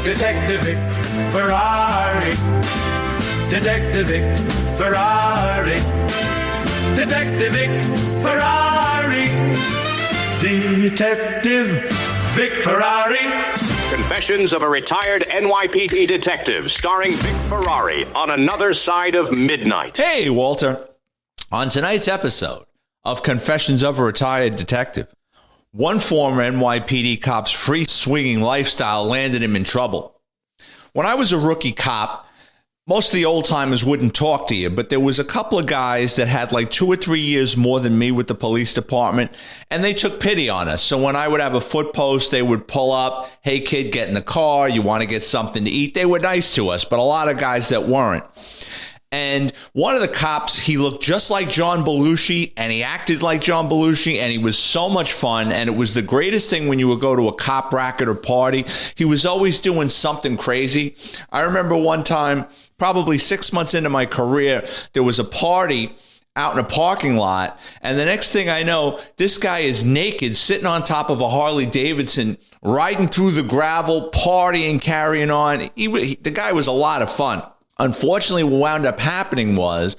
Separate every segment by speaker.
Speaker 1: Detective Vic Ferrari. Detective Vic Ferrari. Detective Vic Ferrari. Detective Vic Ferrari.
Speaker 2: Confessions of a retired NYPD detective, starring Vic Ferrari on Another Side of Midnight.
Speaker 3: Hey, Walter. On tonight's episode of Confessions of a Retired Detective, one former NYPD cop's free-swinging lifestyle landed him in trouble. When I was a rookie cop, most of the old-timers wouldn't talk to you, but there was a couple of guys that had like 2 or 3 years more than me with the police department, and they took pity on us. So when I would have a foot post, they would pull up, hey, kid, get in the car, you want to get something to eat? They were nice to us, but a lot of guys that weren't. And one of the cops, he looked just like John Belushi, and he acted like John Belushi, and he was so much fun. And it was the greatest thing when you would go to a cop racket or party. He was always doing something crazy. I remember one time, probably 6 months into my career, there was a party out in a parking lot. And the next thing I know, this guy is naked, sitting on top of a Harley Davidson, riding through the gravel, partying, carrying on. The guy was a lot of fun. Unfortunately, what wound up happening was,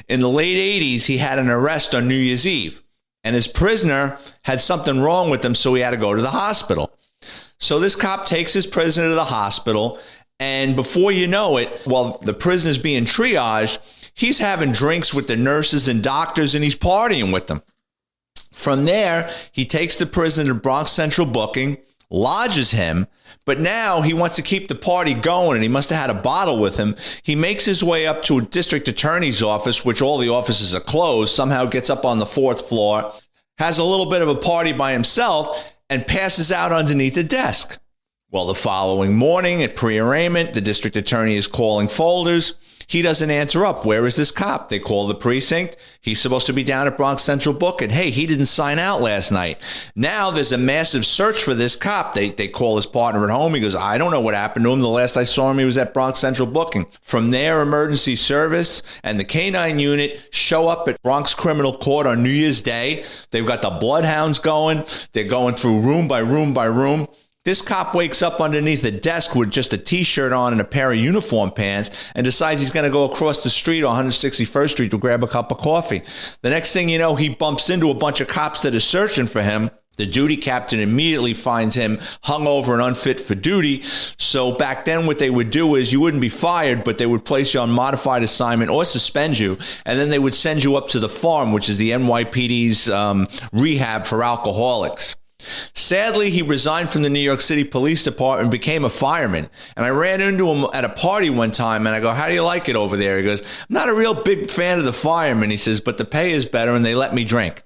Speaker 3: in the late 80s, he had an arrest on New Year's Eve, and his prisoner had something wrong with him, so he had to go to the hospital. So this cop takes his prisoner to the hospital, and before you know it, while the prisoner's being triaged, he's having drinks with the nurses and doctors, and he's partying with them. From there, he takes the prisoner to Bronx Central Booking, lodges him, but now he wants to keep the party going, and he must have had a bottle with him. He makes his way up to a district attorney's office, which all the offices are closed, somehow gets up on the 4th floor, has a little bit of a party by himself, and passes out underneath a desk. Well, the following morning at pre-arraignment, the district attorney is calling folders. He doesn't answer up. Where is this cop? They call the precinct. He's supposed to be down at Bronx Central Book. And hey, he didn't sign out last night. Now there's a massive search for this cop. They call his partner at home. He goes, I don't know what happened to him. The last I saw him, he was at Bronx Central Booking. From there, emergency service and the K-9 unit show up at Bronx Criminal Court on New Year's Day. They've got the bloodhounds going. They're going through room by room by room. This cop wakes up underneath a desk with just a T-shirt on and a pair of uniform pants and decides he's going to go across the street on 161st Street to grab a cup of coffee. The next thing you know, he bumps into a bunch of cops that are searching for him. The duty captain immediately finds him hungover and unfit for duty. So back then what they would do is you wouldn't be fired, but they would place you on modified assignment or suspend you. And then they would send you up to the farm, which is the NYPD's rehab for alcoholics. Sadly, he resigned from the New York City Police Department and became a fireman. And I ran into him at a party one time, and I go, how do you like it over there? He goes, I'm not a real big fan of the firemen. He says, but the pay is better, and they let me drink.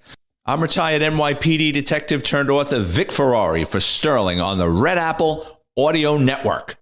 Speaker 3: I'm retired NYPD detective turned author Vic Ferrari for Sterling on the Red Apple Audio Network.